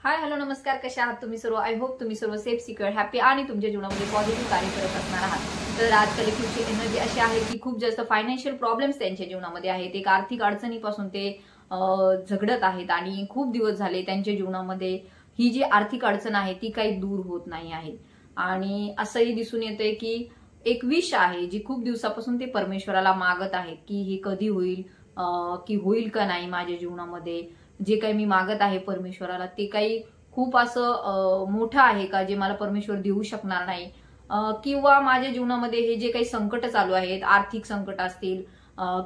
Hi hello नमस्कार, कशा आहात तुम्ही सर्व? आय होप तुम्ही सर्व सेफ सिक्युअर हॅपी आणि तुमच्या जीवनामध्ये पॉझिटिव्ह कार्य करत असणार आहात। तर आज कलेक्टिव्हची एनर्जी अशी आहे की खूप जास्त फायनान्शियल प्रॉब्लेम्स त्यांच्या जीवनामध्ये आहेत। एक आर्थिक अडचणीपासून ते झगडत आहेत आणि खूप दिवस झाले त्यांच्या जीवनामध्ये ही जी आर्थिक अडचण आहे ती काही दूर होत नाही आहे। आणि असंही दिसून येतंय की एक विश आहे जी खूप दिवसापासून ते परमेश्वराला मागत आहेत की हे कधी होईल, की होईल का नाही माझ्या जीवनामध्ये। जे काही मी मागत आहे परमेश्वराला ते काही खूप असं मोठं आहे का जे मला परमेश्वर देऊ शकणार नाही, किंवा माझ्या जीवनामध्ये हे जे काही संकट चालू आहेत, आर्थिक संकट असतील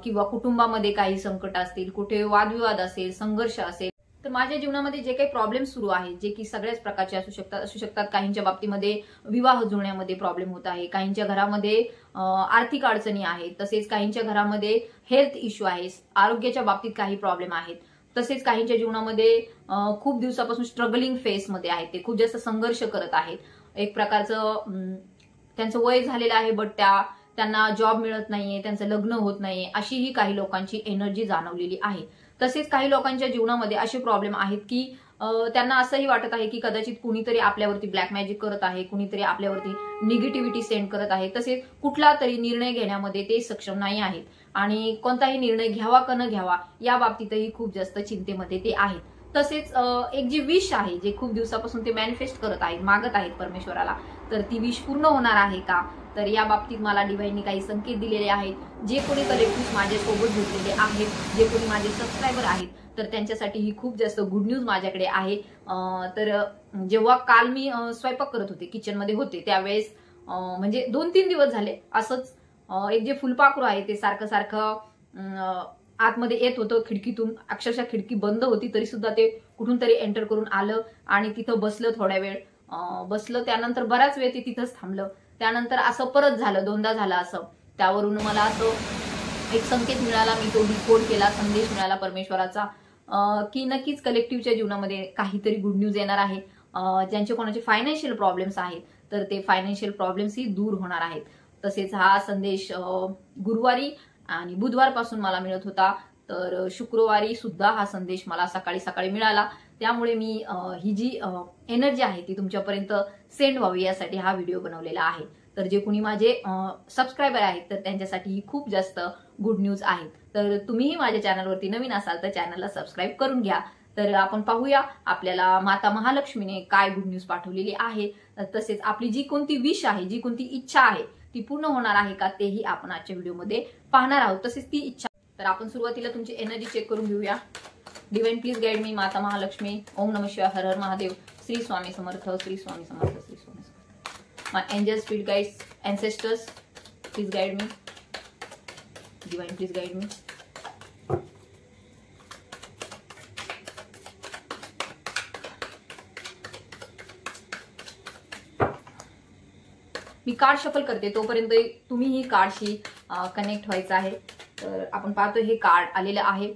किंवा कुटुंबामध्ये काही संकट असतील, कुठे वादविवाद असेल, संघर्ष असेल, तर माझ्या जीवनामध्ये जे काही प्रॉब्लेम सुरू आहेत जे की सगळ्याच प्रकारचे असू शकतात। काहींच्या बाबतीमध्ये विवाह जुळण्यामध्ये प्रॉब्लेम होत आहे, काहींच्या घरामध्ये आर्थिक अडचणी आहेत, तसेच काहींच्या घरामध्ये हेल्थ इश्यू आहे, आरोग्याच्या बाबतीत काही प्रॉब्लेम आहेत, तसेच काहींच्या जीवनामध्ये खूप दिवसापासून स्ट्रगलिंग फेसमध्ये आहेत, ते खूप जास्त संघर्ष करत आहेत। एक प्रकारचं त्यांचं वय झालेलं आहे बट त्यांना जॉब मिळत नाहीये, त्यांचं लग्न होत नाहीये, अशीही काही लोकांची एनर्जी जाणवलेली आहे। तसेच काही लोकांच्या जीवनामध्ये असे प्रॉब्लेम आहेत की त्यांना असंही वाटत आहे की कदाचित कुणीतरी आपल्यावरती ब्लॅक मॅजिक करत आहे, कुणीतरी आपल्यावरती निगेटिव्हिटी सेंड करत आहे, तसेच कुठला तरी निर्णय घेण्यामध्ये ते सक्षम नाही आहेत आणि कोणताही निर्णय घ्यावा का न घ्यावा या बाबतीतही खूप जास्त चिंतेमध्ये ते आहेत। तसेच एक जी विश आहे जे खूप दिवसापासून ते मॅनिफेस्ट करत आहेत, मागत आहेत परमेश्वराला, तर ती विश पूर्ण होणार आहे का? तर या बाबतीत मला डिवाइननी काही संकेत दिलेले आहेत। जे कोणी कलेक्टिव्ह माझ्यासोबत जुळलेले आहेत, जे कोणी माझे सबस्क्रायबर आहेत, तर त्यांच्यासाठी ही खूप जास्त गुड न्यूज माझ्याकडे आहे। तर जेव्हा काल मी स्वयंपाक करत होते, किचनमध्ये होते, त्यावेळेस म्हणजे 2-3 दिवस झाले असंच एक जे फुलपाखरू आहे ते सारखं आतमध्ये येत होतं खिडकीतून, अक्षरशः खिडकी बंद होती तरी सुद्धा ते कुठून तरी एंटर करून आलं आणि तिथं बसलं, थोड्या वेळ बसलं, त्यानंतर बराच वेळ ते तिथंच थांबलं। त्यानंतर असं परत झालं, 2दा झालं असं। त्यावरून मला असं एक संकेत मिळाला, मी तो डिकोड केला, संदेश मिळाला परमेश्वराचा की नक्कीच कलेक्टिव्हच्या जीवनामध्ये काहीतरी गुड न्यूज येणार आहे। ज्यांचे कोणाचे फायनान्शियल प्रॉब्लेम्स आहेत तर ते फायनान्शियल प्रॉब्लेम्सही दूर होणार आहेत। तसेच हा संदेश गुरुवारी आणि बुधवारपासून मला मिळत होता, तर शुक्रवारी सुद्धा हा संदेश मला सकाळी सकाळी मिळाला। त्यामुळे मी ही जी एनर्जी आहे ती तुमच्यापर्यंत सेंड व्हावी यासाठी हा व्हिडिओ बनवलेला आहे। तर जे कोणी माझे सबस्क्रायबर आहेत तर त्यांच्यासाठी खूप जास्त गुड न्यूज आहे। तर तुम्हीही माझ्या चॅनलवरती नवीन असाल तर चॅनलला सबस्क्राईब करून घ्या। तर आपण पाहूया आपल्याला माता महालक्ष्मीने काय गुड न्यूज पाठवलेली आहे, तसेच आपली जी कोणती विश आहे, जी कोणती इच्छा आहे ती पूर्ण होणार आहे का तेही आपण आजच्या व्हिडिओमध्ये पाहणार आहोत। तसेच ती इच्छा, तर आपण सुरुवातीला तुमची एनर्जी चेक करून घेऊया। डिवाइन प्लीज गाइड मी, माता महालक्ष्मी, ओम नमः शिवाय, हर हर Mahadev, Shri Swami Samarth, Shri Swami Samarth, Shri Swami Samarth. My angels, spirit guides, ancestors, please guide me, divine please guide me. मी कार्ड शफल करते, तोपर्यंत तुम्ही ही कार्डशी कनेक्ट व्हायचं आहे। तर आपण पाहतो हे कार्ड आलेलं आहे,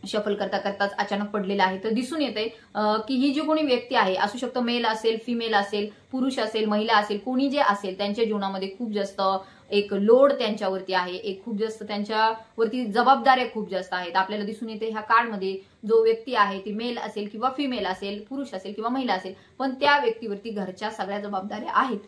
शफल करता करताच अचानक पडलेलं आहे। तर दिसून येते की ही जी कोणी व्यक्ती आहे, असू शकतं मेल असेल, फिमेल असेल, पुरुष असेल, महिला असेल, कोणी जे असेल त्यांच्या जीवनामध्ये खूप जास्त एक लोड त्यांच्यावरती आहे, एक खूप जास्त त्यांच्यावरती जबाबदाऱ्या खूप जास्त आहेत। आपल्याला दिसून येते ह्या कार्डमध्ये जो व्यक्ती आहे ती मेल असेल किंवा फिमेल असेल, पुरुष असेल किंवा महिला असेल, पण त्या व्यक्तीवरती घरच्या सगळ्या जबाबदाऱ्या आहेत।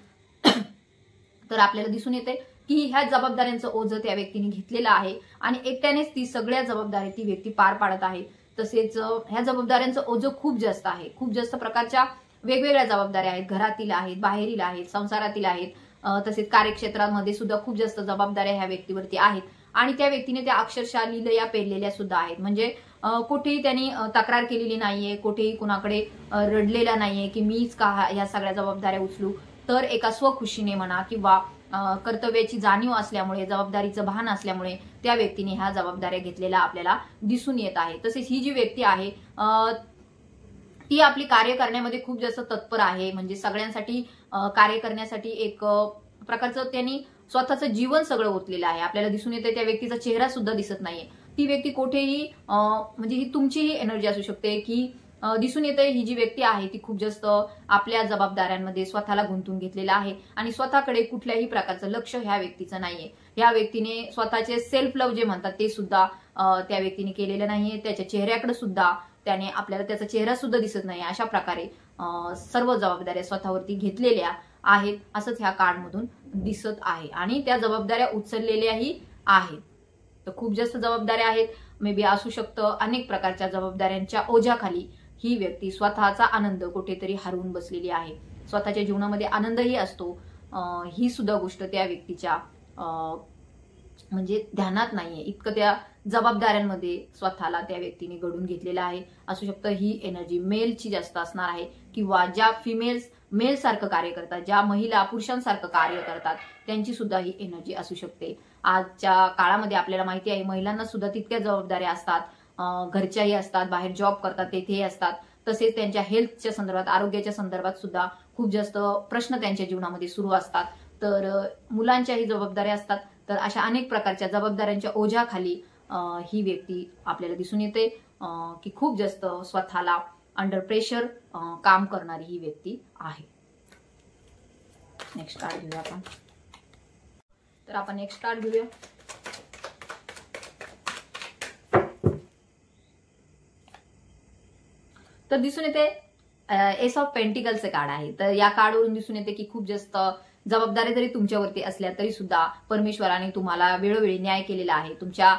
तर आपल्याला दिसून येते की ह्या जबाबदाऱ्यांचं ओझं त्या व्यक्तीने घेतलेलं आहे आणि एकट्यानेच ती सगळ्या जबाबदाऱ्या ती व्यक्ती पार पाडत आहे। तसेच ह्या जबाबदाऱ्यांचं ओझं खूप जास्त आहे, खूप जास्त प्रकारच्या वेगवेगळ्या जबाबदाऱ्या आहेत, घरातील आहेत, बाहेरील आहेत, संसारातील आहेत, तसेच कार्यक्षेत्रामध्ये सुद्धा खूप जास्त जबाबदाऱ्या ह्या व्यक्तीवरती आहेत आणि त्या व्यक्तीने त्या अक्षरशः लिलया पेरलेल्या सुद्धा आहेत। म्हणजे कुठेही त्यांनी तक्रार केलेली नाहीये, कुठेही कुणाकडे रडलेला नाहीये की मीच का ह्या सगळ्या जबाबदाऱ्या उचलू। तर एका स्वखुशीने म्हणा किंवा कर्तव्याची जाणीव असल्यामुळे, जबाबदारीचं भान असल्यामुळे त्या व्यक्तीने ह्या जबाबदाऱ्या घेतलेल्या आपल्याला दिसून येत आहे। तसेच ही जी व्यक्ती आहे ती आपली कार्य करण्यामध्ये खूप जास्त तत्पर आहे, म्हणजे सगळ्यांसाठी कार्य करण्यासाठी एक प्रकारचं त्यांनी स्वतःचं जीवन सगळं ओतलेलं आहे। आपल्याला दिसून येते त्या व्यक्तीचा चेहरा सुद्धा दिसत नाहीये। ती व्यक्ती कुठेही म्हणजे ही तुमचीही एनर्जी असू शकते की दिसून येते ही जी व्यक्ती आहे ती खूप जास्त आपल्या जबाबदाऱ्यांमध्ये स्वतःला गुंतून घेतलेला आहे आणि स्वतःकडे कुठल्याही प्रकारचं लक्ष ह्या व्यक्तीचं नाहीये। ह्या व्यक्तीने स्वतःचे सेल्फ लव्ह जे म्हणतात ते सुद्धा त्या व्यक्तीने केलेलं नाहीये, त्याच्या चेहऱ्याकडे सुद्धा त्याने आपल्याला त्याचा चेहरा सुद्धा दिसत नाही, अशा प्रकारे सर्व जबाबदाऱ्या स्वतःवरती घेतलेल्या आहेत असंच ह्या कार्डमधून दिसत आहे आणि त्या जबाबदाऱ्या उचललेल्याही आहेत. तर खूप जास्त जबाबदाऱ्या आहेत. मे बी असू शकतं अनेक प्रकारच्या जबाबदाऱ्यांच्या ओझ्याखाली ही व्यक्ती स्वतःचा आनंद कुठेतरी हरवून बसलेली आहे. स्वतःच्या जीवनामध्ये आनंदही असतो, ही सुद्धा गोष्ट त्या व्यक्तीच्या म्हणजे ध्यानात नाहीये. इतकं त्या जबाबदाऱ्यांमध्ये स्वतःला त्या व्यक्तीने घडून घेतलेलं आहे. असू शकतं ही एनर्जी मेलची जास्त असणार आहे किंवा ज्या फिमेल्स मेल सारखं कार्य करतात, ज्या महिला पुरुषांसारखं कार्य करतात, त्यांची सुद्धा ही एनर्जी असू शकते. आजच्या काळामध्ये आपल्याला माहिती आहे महिलांना सुद्धा तितक्या जबाबदाऱ्या असतात, घरच्याही असतात, बाहेर जॉब करतात तेथेही असतात. तसेच त्यांच्या हेल्थच्या संदर्भात, आरोग्याच्या संदर्भात सुद्धा खूप जास्त प्रश्न त्यांच्या जीवनामध्ये सुरू असतात. तर मुलांच्याही जबाबदाऱ्या असतात. तर अशा अनेक प्रकारच्या जबाबदाऱ्यांच्या ओझ्याखाली ही व्यक्ती आपल्याला दिसून येते की खूप जास्त स्वतःला अंडर प्रेशर काम करणारी ही व्यक्ती आहे. नेक्स्ट कार्ड घेऊया आपण. तर आपण नेक्स्ट कार्ड घेऊया. तर दिसून येते एस ऑफ पेंटिकलचे कार्ड आहे. तर या कार्डवरून दिसून येते की खूप जास्त जबाबदाऱ्या जरी तुमच्यावरती असल्या तरी सुद्धा परमेश्वराने तुम्हाला वेळोवेळी न्याय केलेला आहे. तुमच्या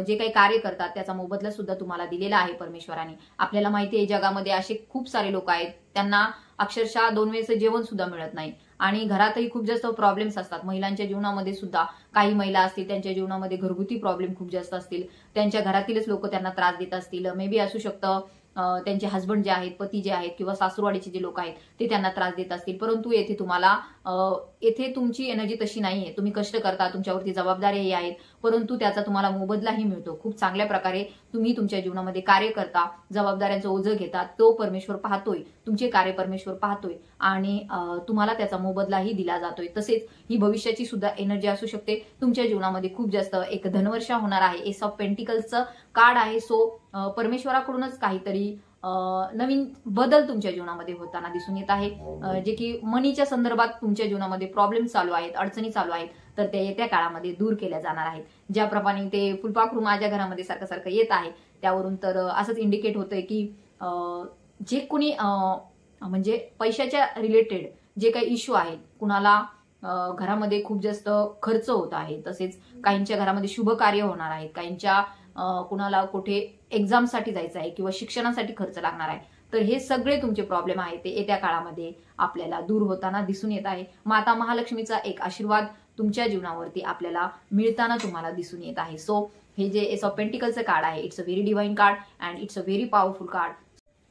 जे काही कार्य करतात त्याचा मोबदला सुद्धा तुम्हाला दिलेला आहे परमेश्वराने. आपल्याला माहिती आहे जगामध्ये असे खूप सारे लोक आहेत त्यांना अक्षरशः 2 वेळचं जेवण सुद्धा मिळत नाही आणि घरातही खूप जास्त प्रॉब्लेम्स असतात. महिलांच्या जीवनामध्ये सुद्धा काही महिला असतील त्यांच्या जीवनामध्ये घरगुती प्रॉब्लेम खूप जास्त असतील, त्यांच्या घरातीलच लोक त्यांना त्रास देत असतील. मे बी असू शकतं त्यांचे हस्बंड जे आहेत, पती जे आहेत किंवा सासूरवाडीचे जे लोक आहेत ते त्यांना त्रास देत असतील. परंतु येथे तुम्हाला येथे तुमची एनर्जी तशी नाहीये. तुम्ही कष्ट करता, तुमच्यावरती जबाबदारीही आहेत, परंतु त्याचा तुम्हाला मोबदलाही मिळतो. खूप चांगल्या प्रकारे तुम्ही तुमच्या जीवनामध्ये कार्य करता, जबाबदाऱ्यांचं ओझं घेता. तो परमेश्वर पाहतोय, तुमचे कार्य परमेश्वर पाहतोय आणि तुम्हाला त्याचा मोबदलाही दिला जातोय. तसेच ही भविष्याची सुद्धा एनर्जी असू शकते. तुमच्या जीवनामध्ये खूप जास्त एक धनवर्षा होणार आहे. एस ऑफ पेंटिकल्सचं कार्ड आहे. सो परमेश्वराकडूनच काहीतरी नवीन बदल तुमच्या जीवनामध्ये होताना दिसून येत आहे. जे की मनीच्या संदर्भात तुमच्या जीवनामध्ये प्रॉब्लेम चालू आहेत, अडचणी चालू आहेत, तर त्या येत्या काळामध्ये दूर केल्या जाणार आहेत. ज्याप्रमाणे ते फुलपाखरू माझ्या घरामध्ये सारखं सारखं येत आहे त्यावरून तर असंच इंडिकेट होतंय की जे कोणी म्हणजे पैशाच्या रिलेटेड जे काही इश्यू आहेत, कुणाला घरामध्ये खूप जास्त खर्च होत आहे, तसेच काहींच्या घरामध्ये शुभ कार्य होणार आहेत, काहींच्या कुणाला कुठे एक्झामसाठी जायचं आहे किंवा शिक्षणासाठी खर्च लागणार आहे, तर हे सगळे तुमचे प्रॉब्लेम आहेत ते येत्या काळामध्ये आपल्याला दूर होताना दिसून येत आहे. माता महालक्ष्मीचा एक आशीर्वाद तुमच्या जीवनावरती आपल्याला मिळताना तुम्हाला दिसून येत आहे. सो हे जे एस ऑफ पेंटिकलचं कार्ड आहे, it's a very divine card and it's a very powerful card.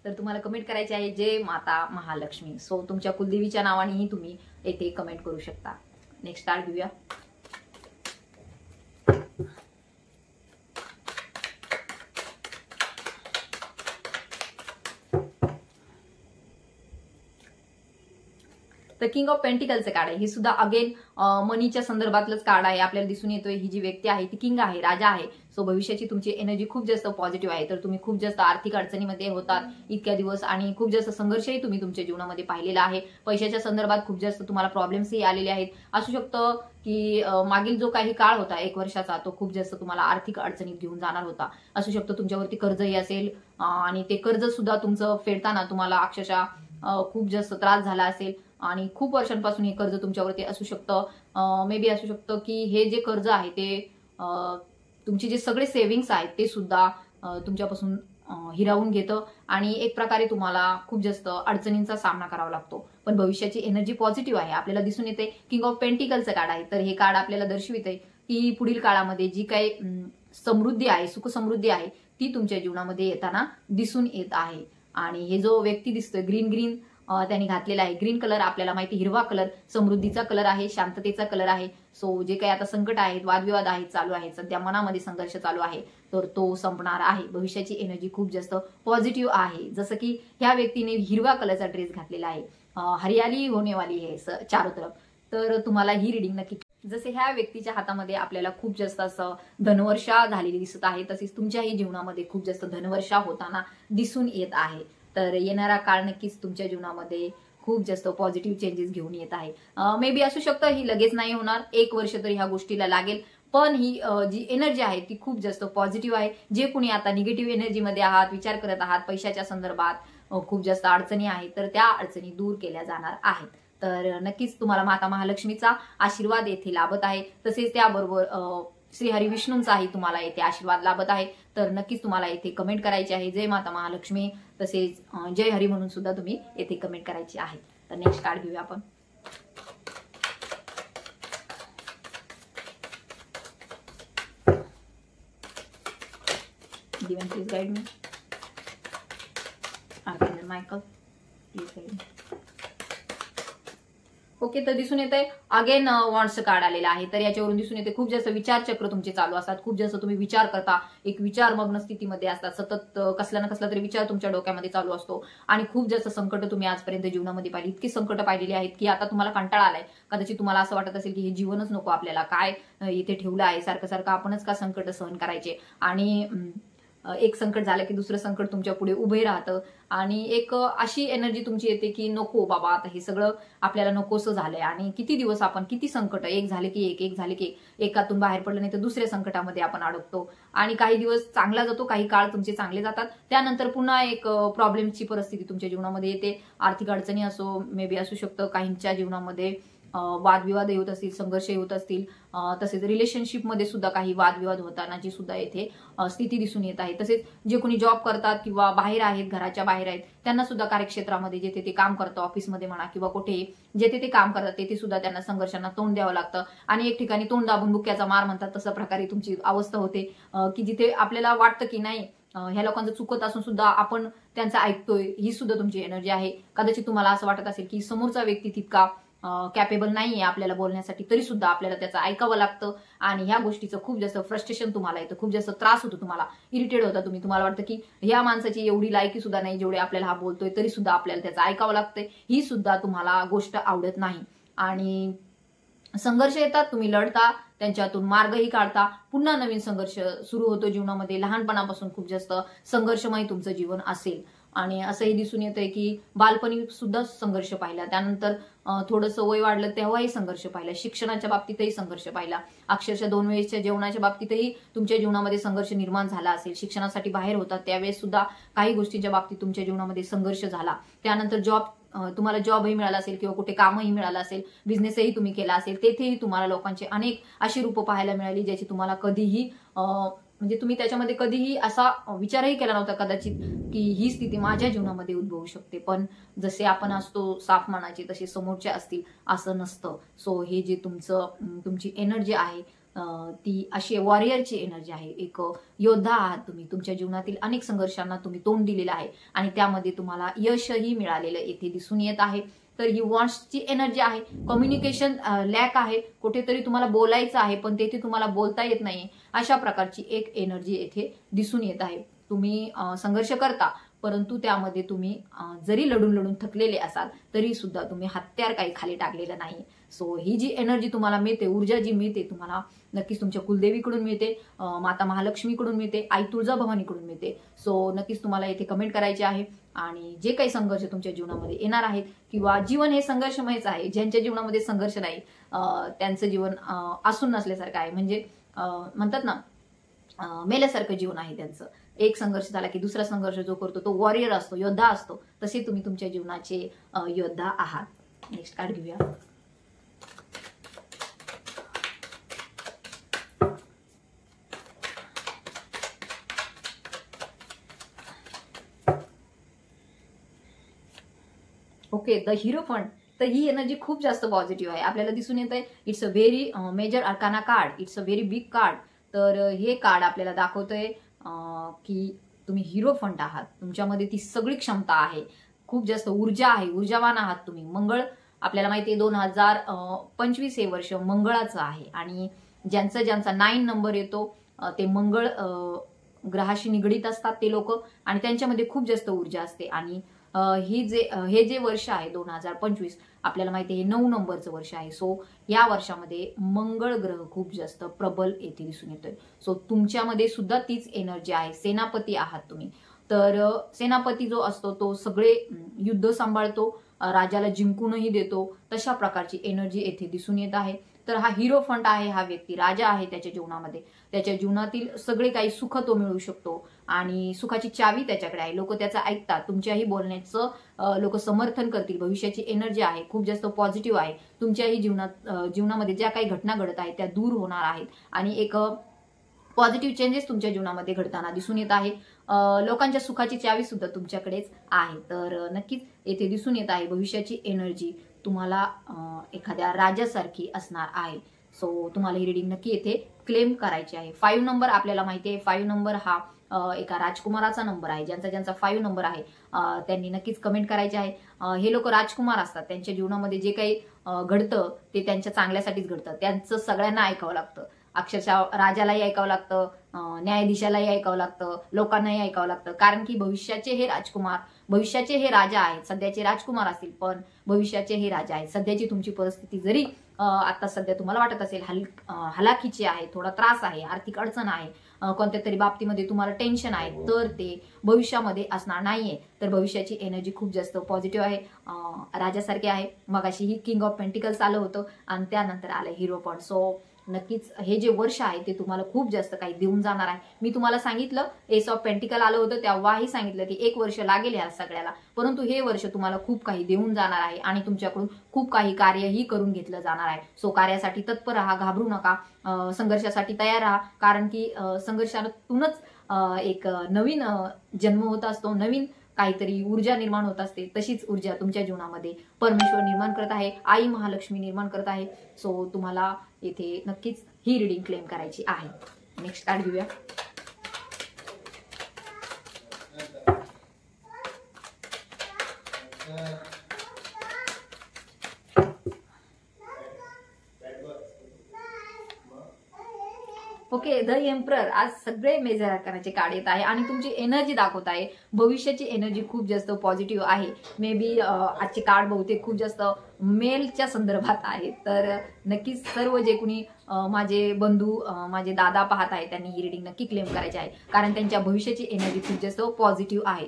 तर तुम्हाला कमेंट करायचे आहे जय माता महालक्ष्मी. सो तुमच्या कुलदेवीच्या नावानेही तुम्ही येथे कमेंट करू शकता. नेक्स्ट कार्ड घेऊया. तर किंग ऑफ पेंटिकलचे कार्ड आहे. ही सुद्धा अगेन मनीच्या संदर्भातलंच कार्ड आहे. आपल्याला दिसून येतोय ही जी व्यक्ती आहे ती किंग आहे, राजा आहे. सो भविष्याची तुमची एनर्जी खूप जास्त पॉझिटिव्ह आहे. तर तुम्ही खूप जास्त आर्थिक अडचणीमध्ये होतात इतक्या दिवस आणि खूप जास्त संघर्षही तुम्ही तुमच्या जीवनामध्ये पाहिलेला आहे. पैशाच्या संदर्भात खूप जास्त तुम्हाला प्रॉब्लेम्सही आलेले आहेत. असू शकतं की मागील जो काही काळ होता 1 वर्षाचा तो खूप जास्त तुम्हाला आर्थिक अडचणीत घेऊन जाणार होता. असू शकतं तुमच्यावरती कर्जही असेल आणि ते कर्ज सुद्धा तुमचं फेडताना तुम्हाला अक्षरशः खूप जास्त त्रास झाला असेल आणि खूप वर्षांपासून हे कर्ज तुमच्यावरती असू शकतं. मे बी असू शकतं की हे जे कर्ज आहे ते तुमचे जे सगळे सेव्हिंग्स आहेत ते सुद्धा तुमच्यापासून हिरावून घेतं आणि एक प्रकारे तुम्हाला खूप जास्त अडचणींचा सामना करावा लागतो. पण भविष्याची एनर्जी पॉझिटिव्ह आहे. आपल्याला दिसून येते किंग ऑफ पेंटिकलचं कार्ड आहे. तर हे कार्ड आपल्याला दर्शविते की पुढील काळामध्ये जी काही समृद्धी आहे, सुख समृद्धी आहे ती तुमच्या जीवनामध्ये येताना दिसून येत आहे. आणि हे जो व्यक्ती दिसतोय ग्रीन त्यांनी घातलेला आहे. ग्रीन कलर आपल्याला माहिती, हिरवा कलर समृद्धीचा कलर आहे, शांततेचा कलर आहे. सो जे काही आता संकट आहेत, वादविवाद आहेत, चालू आहेत, सध्या मनामध्ये संघर्ष चालू आहे, तर तो संपणार आहे. भविष्याची एनर्जी खूप जास्त पॉझिटिव्ह आहे. जसं की ह्या व्यक्तीने हिरवा कलरचा ड्रेस घातलेला आहे. हरियाली होने वाली है चारों तरफ. तर तुम्हाला ही रिडिंग नक्की, जसे ह्या व्यक्तीच्या हातामध्ये आपल्याला खूप जास्त असं धनवर्षा झालेली दिसत आहे, तसेच तुमच्याही जीवनामध्ये खूप जास्त धनवर्षा होताना दिसून येत आहे. तर येणारा काळ नक्कीच तुमच्या जीवनामध्ये खूप जास्त पॉझिटिव्ह चेंजेस घेऊन येत आहे. मे बी असू शकतं ही लगेच नाही होणार, 1 वर्ष तरी ह्या गोष्टीला लागेल, पण ही जी एनर्जी आहे ती खूप जास्त पॉझिटिव्ह आहे. जे कुणी आता निगेटिव्ह एनर्जीमध्ये आहात, विचार करत आहात पैशाच्या संदर्भात, खूप जास्त अडचणी आहेत, तर त्या अडचणी दूर केल्या जाणार आहेत. तर नक्कीच तुम्हाला माता महालक्ष्मीचा आशीर्वाद येथे लाभत आहे. तसेच त्याबरोबर श्री हरी विष्णूंचाही तुम्हाला येथे आशीर्वाद लाभत आहे. तर नक्कीच तुम्हाला येथे कमेंट करायची आहे जय माता महालक्ष्मी, तसेच जय हरी म्हणून सुद्धा तुम्ही येथे कमेंट करायची आहे. तर नेक्स्ट कार्ड घेऊया आपण. Divine, please guide me. Archangel Michael, please guide me. Okay, तर दिसून येते अगेन वॉन्ड्सचं कार्ड आलेलं आहे. तर याच्यावरून दिसून येते खूप जास्त विचारचक्र तुमचे चालू असतात, खूप जास्त तुम्ही विचार करता, एक विचारमग्न स्थितीमध्ये असतात, सतत कसला ना कसला तरी विचार तुमच्या डोक्यामध्ये चालू असतो आणि खूप जास्त संकट तुम्ही आजपर्यंत जीवनामध्ये पाहिली, इतकी संकट पाहिलेली आहेत की आता तुम्हाला कंटाळा आलाय. कदाचित तुम्हाला असं वाटत असेल की हे जीवनच नको आपल्याला, काय इथे ठेवलं आहे, सारखं सारखं आपणच का संकट सहन करायचे. आणि एक संकट झालं की दुसरं संकट तुमच्या पुढे उभे राहतं आणि एक अशी एनर्जी तुमची येते की नको बाबा, आता हे सगळं आपल्याला नकोसं झालंय आणि किती दिवस आपण किती संकट, एक झाले की एक झाले की एकातून बाहेर पडलं नाही तर दुसऱ्या संकटामध्ये आपण अडकतो आणि काही दिवस चांगला जातो, काही काळ तुमचे चांगले जातात, त्यानंतर पुन्हा एक प्रॉब्लेमची परिस्थिती तुमच्या जीवनामध्ये येते. आर्थिक अडचणी असो, मे बी असू शकतं काहींच्या जीवनामध्ये वादविवाद होत असतील, संघर्ष होत असतील, तसेच रिलेशनशिपमध्ये सुद्धा काही वादविवाद होतानाची सुद्धा येथे स्थिती दिसून येत आहे. तसेच जे कोणी जॉब करतात किंवा बाहेर आहेत, घराच्या बाहेर आहेत, त्यांना सुद्धा कार्यक्षेत्रामध्ये जेथे ते काम करतं, ऑफिसमध्ये म्हणा किंवा कुठेही जेथे ते काम करतात तेथे सुद्धा त्यांना संघर्षांना तोंड द्यावं लागतं आणि एक ठिकाणी तोंड दाबून बुक्क्याचा मार म्हणतात तशा प्रकारे तुमची अवस्था होते की जिथे आपल्याला वाटतं की नाही ह्या लोकांचं चुकत असून सुद्धा आपण त्यांचं ऐकतोय, ही सुद्धा तुमची एनर्जी आहे. कदाचित तुम्हाला असं वाटत असेल की समोरचा व्यक्ती तितका कॅपेबल नाहीये आपल्याला बोलण्यासाठी, तरी सुद्धा आपल्याला त्याचं ऐकावं लागतं आणि ह्या गोष्टीचं खूप जास्त फ्रस्ट्रेशन तुम्हाला येतं, खूप जास्त त्रास होतो, तुम्हाला इरिटेट होता तुम्ही, तुम्हाला वाटतं की ह्या माणसाची एवढी लायकी सुद्धा नाही जेवढे आपल्याला हा बोलतोय, तरी सुद्धा आपल्याला त्याचं ऐकावं लागतंय, ही सुद्धा तुम्हाला गोष्ट आवडत नाही. आणि संघर्ष येतात, तुम्ही लढता, त्यांच्यातून मार्गही काढता, पुन्हा नवीन संघर्ष सुरू होतो जीवनामध्ये. लहानपणापासून खूप जास्त संघर्षमय तुमचं जीवन असेल आणि असंही दिसून येतंय की बालपणी सुद्धा संघर्ष पाहिला, त्यानंतर थोडंसं वय वाढलं तेव्हाही संघर्ष पाहिला, शिक्षणाच्या बाबतीतही संघर्ष पाहिला, अक्षरशः 2 वेळेच्या जेवणाच्या बाबतीतही तुमच्या जीवनामध्ये संघर्ष निर्माण झाला असेल. शिक्षणासाठी बाहेर होता त्यावेळेस सुद्धा काही गोष्टींच्या बाबतीत तुमच्या जीवनामध्ये संघर्ष झाला. त्यानंतर तुम्हाला जॉबही मिळाला असेल किंवा कुठे कामही मिळालं असेल, बिझनेसही तुम्ही केला असेल, तेथेही तुम्हाला लोकांचे अनेक अशी रूपं पाहायला मिळाली ज्याची तुम्हाला कधीही म्हणजे तुम्ही त्याच्यामध्ये कधीही असा विचारही केला नव्हता कदाचित की ही स्थिती माझ्या जीवनामध्ये उद्भवू शकते. पण जसे आपण असतो साफ मनाचे तसे समोरचे असतील असं नसतं. सो हे जे तुमची एनर्जी आहे ती अशी वॉरियरची एनर्जी आहे, एक योद्धा आहात तुम्ही. तुमच्या जीवनातील अनेक संघर्षांना तुम्ही तोंड दिलेलं आहे आणि त्यामध्ये तुम्हाला यशही मिळालेलं येथे दिसून येत आहे. तर ही वॉन्ट्सची एनर्जी आहे, कम्युनिकेशन लॅक आहे, कुठेतरी तुम्हाला बोलायचं आहे पण तेथे तुम्हाला बोलता येत नाही, अशा प्रकारची एक एनर्जी येथे दिसून येत आहे. तुम्ही संघर्ष करता परंतु त्यामध्ये तुम्ही जरी लढून थकलेले असाल तरी सुद्धा तुम्ही हत्यार काही खाली टाकलेलं नाही. सो ही जी एनर्जी तुम्हाला मिळते, ऊर्जा जी मिळते तुम्हाला नक्कीच तुमच्या कुलदेवीकडून मिळते, माता महालक्ष्मीकडून मिळते, आई तुळजाभवानीकडून मिळते. सो नक्कीच तुम्हाला इथे कमेंट करायचे आहे आणि जे काही संघर्ष तुमच्या जीवनामध्ये येणार आहेत किंवा जीवन हे संघर्षमयच आहे, ज्यांच्या जीवनामध्ये संघर्ष नाही त्यांचं जीवन असून नसल्यासारखं आहे, म्हणजे म्हणतात ना मेल्यासारखं जीवन आहे त्यांचं. एक संघर्ष झाला की दुसरा संघर्ष जो करतो तो वॉरियर असतो, योद्धा असतो, तसे तुम्ही तुमच्या जीवनाचे योद्धा आहात. नेक्स्ट कार्ड घेऊया. Okay, the hero fund. तर ही एनर्जी खूप जास्त पॉझिटिव्ह आहे, आपल्याला दिसून येत आहे. It's a very major arcana card, it's a very big card. तर हे कार्ड आपल्याला दाखवतंय की तुम्ही हिरो फंड आहात, तुमच्यामध्ये ती सगळी क्षमता आहे, खूप जास्त ऊर्जा आहे, ऊर्जावान आहात तुम्ही. मंगळ आपल्याला माहिती आहे 2025 हे वर्ष मंगळाचं आहे आणि ज्यांचा 9 नंबर येतो ते मंगळ ग्रहाशी निगडीत असतात ते लोक आणि त्यांच्यामध्ये खूप जास्त ऊर्जा असते. आणि हे जे वर्ष आहे 2025 आपल्याला माहिती आहे हे 9 नंबरचं वर्ष आहे. सो या वर्षामध्ये मंगळ ग्रह खूप जास्त प्रबल येथे दिसून येतोय. सो तुमच्यामध्ये सुद्धा तीच एनर्जी आहे, सेनापती आहात तुम्ही. तर सेनापती जो असतो तो सगळे युद्ध सांभाळतो, राजाला जिंकूनही देतो, तशा प्रकारची एनर्जी येथे दिसून येत आहे. तर हा हिरो फंट आहे, हा व्यक्ती राजा आहे त्याच्या जीवनामध्ये. त्याच्या जीवनातील सगळे काही सुख तो मिळवू शकतो आणि सुखाची चावी त्याच्याकडे आहे. लोक त्याचं ऐकतात, तुमच्याही बोलण्याचं लोक समर्थन करतील. भविष्याची एनर्जी आहे खूप जास्त पॉझिटिव्ह आहे. तुमच्याही जीवनामध्ये ज्या काही घटना घडत आहेत त्या दूर होणार आहेत आणि एक पॉझिटिव्ह चेंजेस तुमच्या जीवनामध्ये घडताना दिसून येत आहे. लोकांच्या सुखाची चावी सुद्धा तुमच्याकडेच आहे. तर नक्कीच येथे दिसून येत आहे भविष्याची एनर्जी तुम्हाला एखाद्या राजासारखी असणार आहे. सो तुम्हाला ही रिडिंग नक्की येथे क्लेम करायची आहे. 5 नंबर आपल्याला माहिती आहे, 5 नंबर हा एका राजकुमाराचा नंबर आहे. ज्यांचा 5 नंबर आहे त्यांनी नक्कीच कमेंट करायचे आहे. हे लोक राजकुमार असतात. त्यांच्या जीवनामध्ये जे काही घडतं ते त्यांच्या चांगल्यासाठीच घडतं. त्यांचं सगळ्यांना ऐकावं लागतं. अक्षरशः राजालाही ऐकावं लागतं, न्यायाधीशालाही ऐकावं लागतं, लोकांनाही ऐकावं लागतं. कारण की भविष्याचे हे राजकुमार, भविष्याचे हे राजा आहेत. सध्याचे राजकुमार असतील पण भविष्याचे हे राजा आहेत. सध्याची तुमची परिस्थिती जरी आता सध्या तुम्हाला वाटत असेल हलाखीची आहे, थोडा त्रास आहे, आर्थिक अडचण आहे, कोणत्या तरी बाबतीमध्ये तुम्हाला टेन्शन आहे, तर ते भविष्यामध्ये असणार नाहीये. तर भविष्याची एनर्जी खूप जास्त पॉझिटिव्ह आहे, राजासारखे आहे. मगाशी ही किंग ऑफ पेंटिकल्स आलं होतं आणि त्यानंतर आलं हिरो फंट. सो नक्कीच हे जे वर्ष आहे ते तुम्हाला खूप जास्त काही देऊन जाणार आहे. मी तुम्हाला सांगितलं एस ऑफ पेंटिकल आलं होतं तेव्हाही सांगितलं की 1 वर्ष लागेल या सगळ्याला, परंतु हे वर्ष तुम्हाला खूप काही देऊन जाणार आहे आणि तुमच्याकडून खूप काही कार्यही करून घेतलं जाणार आहे. सो कार्यासाठी तत्पर राहा, घाबरू नका, संघर्षासाठी तयार राहा. कारण की संघर्षातूनच एक नवीन जन्म होत असतो, नवीन काहीतरी ऊर्जा निर्माण होत असते. तशीच ऊर्जा तुमच्या जीवनामध्ये परमेश्वर निर्माण करत आहे, आई महालक्ष्मी निर्माण करत आहे. सो तुम्हाला येथे नक्कीच ही रिडिंग क्लेम करायची आहे. नेक्स्ट कार्ड घेऊया. Okay, the emperor. आज सगळे मेजर आकाराचे कार्ड येत आहे आणि तुमची एनर्जी दाखवत आहे. भविष्याची एनर्जी खूप जास्त पॉझिटिव्ह आहे. मे बी आजचे कार्ड बहुतेक खूप जास्त मेलच्या संदर्भात आहे. तर नक्कीच सर्व जे कुणी माझे बंधू, माझे दादा पाहत आहेत त्यांनी ही रिडिंग नक्की क्लेम करायची आहे. कारण त्यांच्या भविष्याची एनर्जी खूप जास्त पॉझिटिव्ह आहे.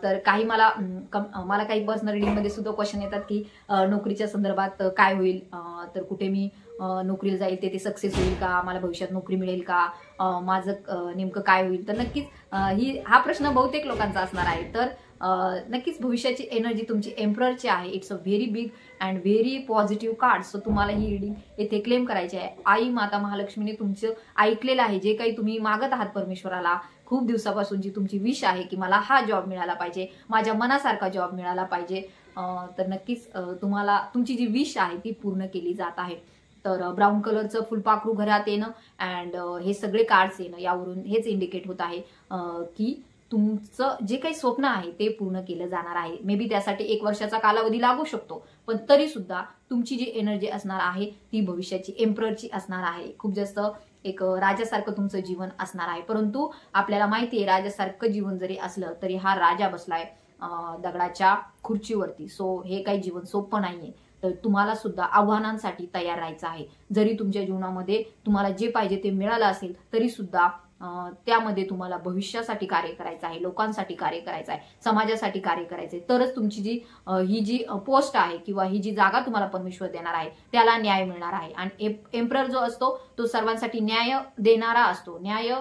तर काही मला काही पर्सनल रिडिंगमध्ये सुद्धा क्वेश्चन येतात की नोकरीच्या संदर्भात काय होईल, तर कुठे मी नोकरीला जाईल ते सक्सेस होईल का, मला भविष्यात नोकरी मिळेल का, माझं नेमकं काय होईल. तर नक्कीच हा प्रश्न बहुतेक लोकांचा असणार आहे. तर नक्कीच भविष्याची एनर्जी तुमची एम्पररची आहे. It's a very big and very positive card. So तुम्हाला ही रिडिंग येथे क्लेम करायची आहे. आई माता महालक्ष्मीने तुमचं ऐकलेलं आहे. जे काही तुम्ही मागत आहात परमेश्वराला खूप दिवसापासून, जी तुमची विश आहे की मला हा जॉब मिळाला पाहिजे, माझ्या मनासारखा जॉब मिळाला पाहिजे, तर नक्कीच तुम्हाला तुमची जी विश आहे ती पूर्ण केली जात आहे. तर ब्राऊन कलरचं फुलपाखरू घरात येणं अँड हे सगळे कार्ड्स येणं यावरून हेच इंडिकेट होत आहे की तुमचं जे काही स्वप्न आहे ते पूर्ण केलं जाणार आहे. मे बी त्यासाठी 1 वर्षाचा कालावधी लागू शकतो, पण तरी सुद्धा तुमची जी एनर्जी असणार आहे ती भविष्याची एम्पररची असणार आहे. खूप जास्त एक राजासारखं तुमचं जीवन असणार आहे. परंतु आपल्याला माहिती आहे राजासारखं जीवन जरी असलं तरी हा राजा बसलाय दगडाच्या खुर्चीवरती. सो हे काही जीवन सोपं नाहीये. तर तुम्हाला सुद्धा आव्हानांसाठी तयार राहायचं आहे. जरी तुमच्या जीवनामध्ये तुम्हाला जे पाहिजे ते मिळालं असेल तरी सुद्धा त्यामध्ये तुम्हाला भविष्यासाठी कार्य करायचं आहे, लोकांसाठी कार्य करायचं आहे, समाजासाठी कार्य करायचंय. तरच तुमची ही जी पोस्ट आहे किंवा ही जी जागा तुम्हाला परमेश्वर देणार आहे त्याला न्याय मिळणार आहे. आणि एम्परर जो असतो तो सर्वांसाठी न्याय देणारा असतो, न्याय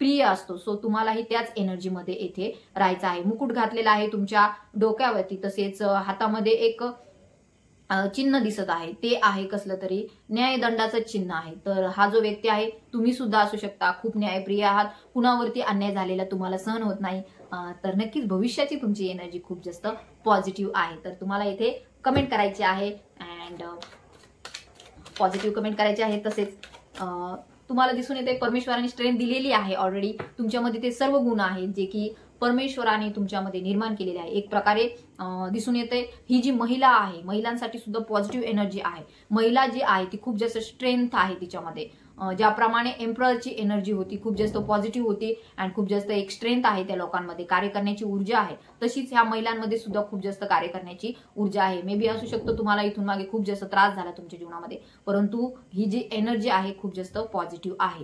प्रिय असतो. सो तुम्हालाही त्याच एनर्जीमध्ये येथे राहायचं आहे. मुकुट घातलेला आहे तुमच्या डोक्यावरती, तसेच हातामध्ये एक चिन्ह दिसत आहे. ते आहे कसलं तरी न्यायदंडाचं चिन्ह आहे. तर हा जो व्यक्ती आहे तुम्ही सुद्धा असू शकता. खूप न्यायप्रिय आहात, कुणावरती अन्याय झालेला तुम्हाला सहन होत नाही. तर नक्कीच भविष्याची तुमची एनर्जी खूप जास्त पॉझिटिव्ह आहे. तर तुम्हाला इथे कमेंट करायची आहे अँड पॉझिटिव्ह कमेंट करायचे आहे. तसेच तुम्हाला दिसून येते परमेश्वराने स्ट्रेंथ दिलेली आहे ऑलरेडी. तुमच्यामध्ये ते सर्व गुण आहेत जे की परमेश्वराने तुमच्यामध्ये निर्माण केलेले आहे. एक प्रकारे दिसून येते ही जी महिला आहे, महिलांसाठी सुद्धा पॉझिटिव्ह एनर्जी आहे. महिला जी आहे ती खूप जास्त स्ट्रेंथ आहे तिच्यामध्ये. ज्याप्रमाणे एम्पररची एनर्जी होती खूप जास्त पॉझिटिव्ह होती अँड खूप जास्त एक स्ट्रेंथ आहे त्या लोकांमध्ये, कार्य करण्याची ऊर्जा आहे. तशीच ह्या महिलांमध्ये सुद्धा खूप जास्त कार्य करण्याची ऊर्जा आहे. मे बी असू शकतो तुम्हाला इथून मागे खूप जास्त त्रास झाला तुमच्या जीवनामध्ये, परंतु ही जी एनर्जी आहे खूप जास्त पॉझिटिव्ह आहे.